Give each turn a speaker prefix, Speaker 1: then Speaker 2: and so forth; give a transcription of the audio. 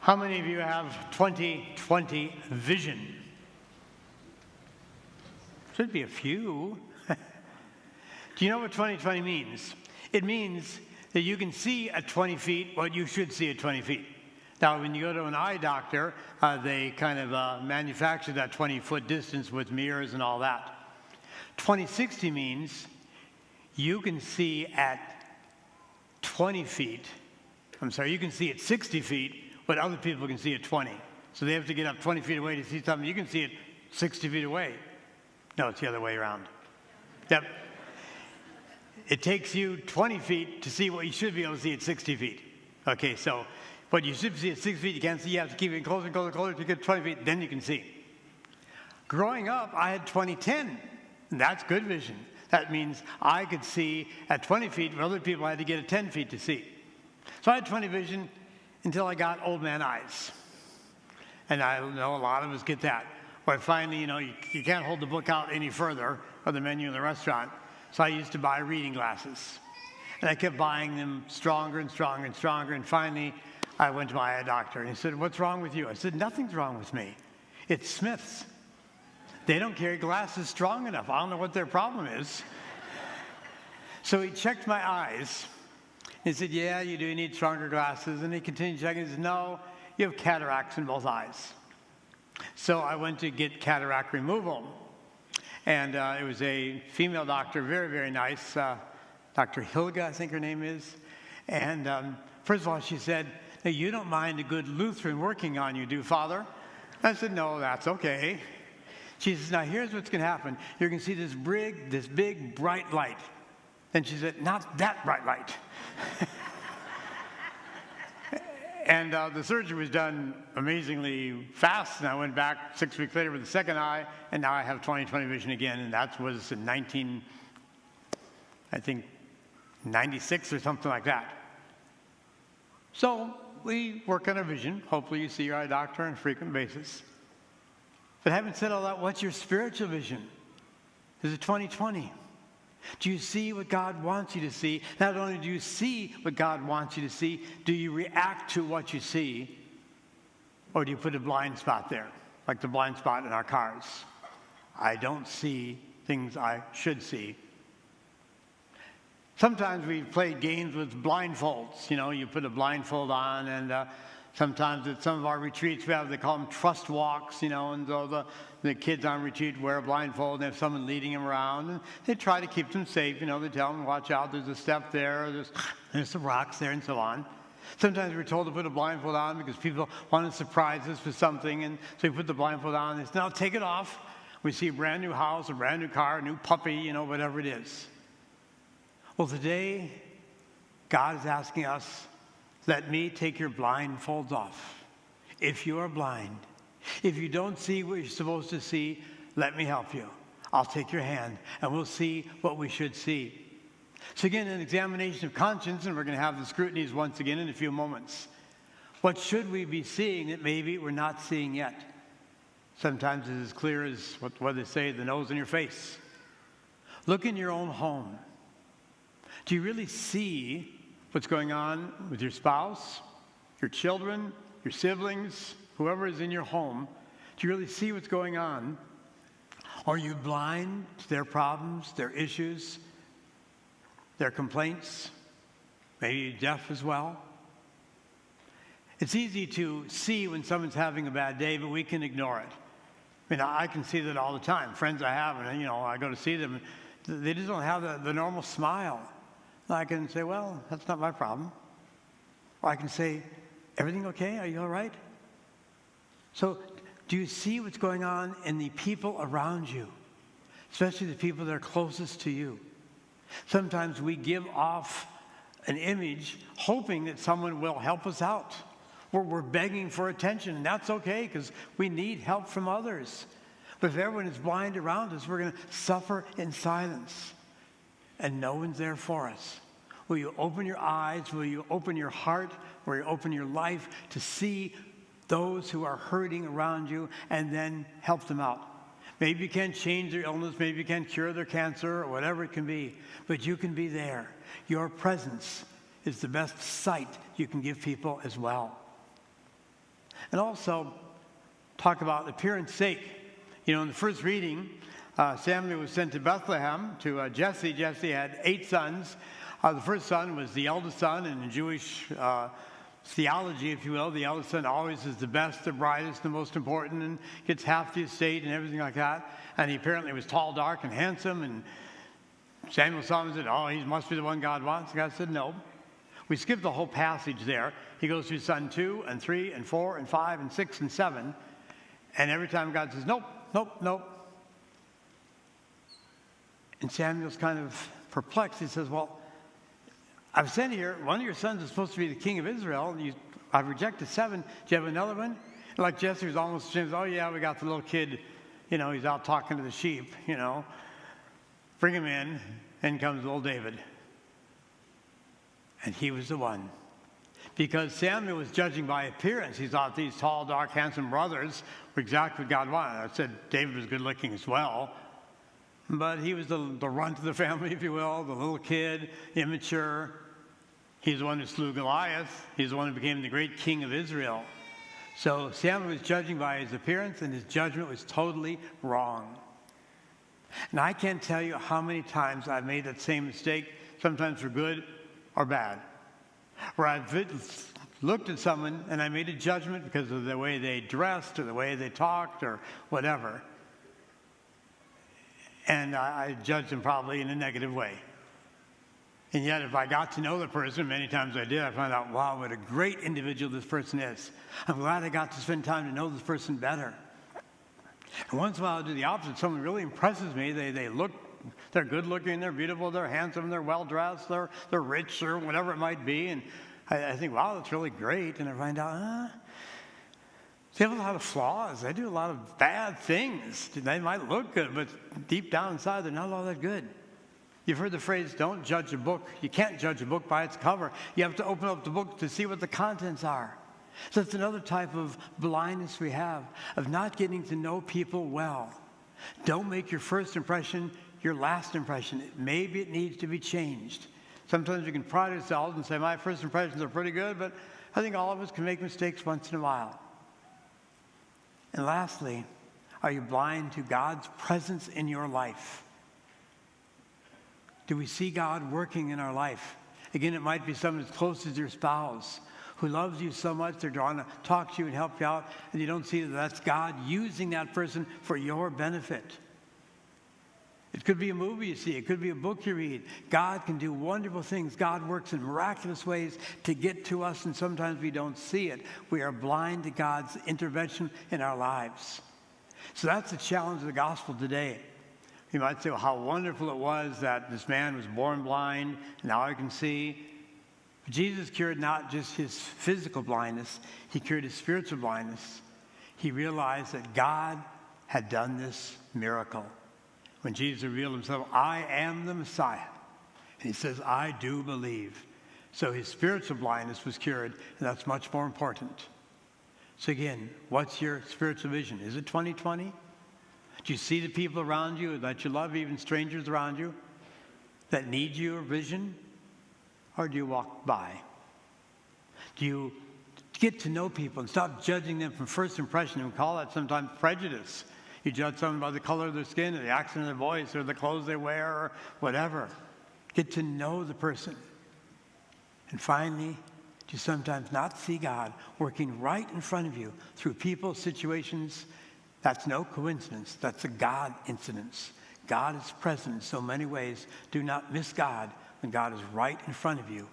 Speaker 1: How many of you have 20/20 vision? Should be a few. Do you know what 20/20 means? It means that you can see at 20 feet what you should see at 20 feet. Now, when you go to an eye doctor, they kind of manufacture that 20-foot distance with mirrors and all that. 20/60 means you can see at 20 feet. You can see at 60 feet what other people can see at 20. So they have to get up 20 feet away to see something. You can see it 60 feet away. No, it's the other way around. Yep. It takes you 20 feet to see what you should be able to see at 60 feet. Okay, so what you should see at 60 feet, you can't see. You have to keep it closer and closer and closer to get 20 feet, then you can see. Growing up, I had 20/10. And that's good vision. That means I could see at 20 feet when other people had to get at 10 feet to see. So I had 20 vision until I got old man eyes. And I know a lot of us get that. Where finally, you can't hold the book out any further or the menu in the restaurant. So I used to buy reading glasses. And I kept buying them stronger and stronger and stronger. And finally, I went to my eye doctor. And he said, "What's wrong with you?" I said, "Nothing's wrong with me. It's Smith's. They don't carry glasses strong enough. I don't know what their problem is." So he checked my eyes. He said, "Yeah, you do need stronger glasses." And he continued checking. He said, "No, you have cataracts in both eyes." So I went to get cataract removal. And it was a female doctor, very, very nice, Dr. Hilga, I think her name is. And first of all, she said, "Hey, you don't mind a good Lutheran working on you, do, Father?" I said, "No, that's okay." She says, "Now here's what's going to happen. You're going to see this big, bright light." Then she said, "Not that bright light." And the surgery was done amazingly fast, and I went back 6 weeks later with the second eye, and now I have 20/20 vision again, and that was in 96 or something like that. So we work on our vision. Hopefully you see your eye doctor on a frequent basis. But having said all that, what's your spiritual vision? Is it 20/20? Do you see what God wants you to see? Not only do you see what God wants you to see, do you react to what you see? Or do you put a blind spot there, like the blind spot in our cars? I don't see things I should see. Sometimes we play games with blindfolds. You put a blindfold on, and sometimes at some of our retreats they call them trust walks, and so the kids on retreat wear a blindfold and have someone leading them around, and they try to keep them safe. They tell them, "Watch out, there's a step there, there's some rocks there," and so on. Sometimes we're told to put a blindfold on because people want to surprise us with something, and so we put the blindfold on, and they say, "Now take it off." We see a brand new house, a brand new car, a new puppy, whatever it is. Well, today, God is asking us, let me take your blindfolds off. If you are blind, if you don't see what you're supposed to see, let me help you. I'll take your hand, and we'll see what we should see. So again, an examination of conscience, and we're going to have the scrutinies once again in a few moments. What should we be seeing that maybe we're not seeing yet? Sometimes it's as clear as what they say, the nose in your face. Look in your own home. Do you really see what's going on with your spouse, your children, your siblings, whoever is in your home? Do you really see what's going on? Are you blind to their problems, their issues, their complaints? Maybe you're deaf as well. It's easy to see when someone's having a bad day, but we can ignore it. I can see that all the time. Friends I have, and I go to see them, they just don't have the normal smile. I can say, "Well, that's not my problem." Or I can say, "Everything okay? Are you all right?" So do you see what's going on in the people around you, especially the people that are closest to you? Sometimes we give off an image hoping that someone will help us out. We're begging for attention, and that's okay because we need help from others. But if everyone is blind around us, we're going to suffer in silence. And no one's there for us. Will you open your eyes? Will you open your heart? Will you open your life to see those who are hurting around you and then help them out? Maybe you can't change their illness. Maybe you can't cure their cancer or whatever it can be. But you can be there. Your presence is the best sight you can give people as well. And also, talk about appearance sake. You know, in the first reading, Samuel was sent to Bethlehem to Jesse. Jesse had 8 sons. The first son was the eldest son, and in Jewish theology, if you will, the eldest son always is the best, the brightest, the most important, and gets half the estate and everything like that. And he apparently was tall, dark, and handsome. And Samuel saw him and said, "Oh, he must be the one God wants." And God said, "No." We skip the whole passage there. He goes through son 2 and 3 and 4 and 5 and 6 and 7. And every time God says, "Nope, nope, nope." And Samuel's kind of perplexed. He says, "Well, I've sent here, one of your sons is supposed to be the king of Israel. I've rejected 7. Do you have another one?" And like Jesse was almost ashamed. "Oh, yeah, we got the little kid. You know, he's out talking to the sheep, you know. Bring him in." And comes little David. And he was the one. Because Samuel was judging by appearance. He thought these tall, dark, handsome brothers were exactly what God wanted. I said David was good looking as well. But he was the runt of the family, if you will, the little kid, immature. He's the one who slew Goliath. He's the one who became the great king of Israel. So Samuel was judging by his appearance, and his judgment was totally wrong. And I can't tell you how many times I've made that same mistake, sometimes for good or bad, where I've looked at someone and I made a judgment because of the way they dressed or the way they talked or whatever. And I judged them probably in a negative way. And yet if I got to know the person, many times I did, I found out, wow, what a great individual this person is. I'm glad I got to spend time to know this person better. And once in a while I do the opposite. Someone really impresses me. They're good looking, they're beautiful, they're handsome, they're well dressed, they're rich or whatever it might be. And I think, wow, that's really great. And I find out, they have a lot of flaws. They do a lot of bad things. They might look good, but deep down inside, they're not all that good. You've heard the phrase, don't judge a book. You can't judge a book by its cover. You have to open up the book to see what the contents are. So it's another type of blindness we have, of not getting to know people well. Don't make your first impression your last impression. Maybe it needs to be changed. Sometimes we can pride ourselves and say, my first impressions are pretty good, but I think all of us can make mistakes once in a while. And lastly, are you blind to God's presence in your life? Do we see God working in our life? Again, it might be someone as close as your spouse who loves you so much they're trying to talk to you and help you out, and you don't see that that's God using that person for your benefit. It could be a movie you see. It could be a book you read. God can do wonderful things. God works in miraculous ways to get to us, and sometimes we don't see it. We are blind to God's intervention in our lives. So that's the challenge of the gospel today. You might say, well, how wonderful it was that this man was born blind, and now I can see. But Jesus cured not just his physical blindness. He cured his spiritual blindness. He realized that God had done this miracle. When Jesus revealed himself, I am the Messiah. And he says, I do believe. So his spiritual blindness was cured, and that's much more important. So again, what's your spiritual vision? Is it 2020? Do you see the people around you that you love, even strangers around you, that need your vision? Or do you walk by? Do you get to know people and stop judging them from first impression? We call that sometimes prejudice. You judge someone by the color of their skin or the accent of their voice or the clothes they wear or whatever. Get to know the person. And finally, do you sometimes not see God working right in front of you through people, situations? That's no coincidence. That's a God incidence. God is present in so many ways. Do not miss God when God is right in front of you.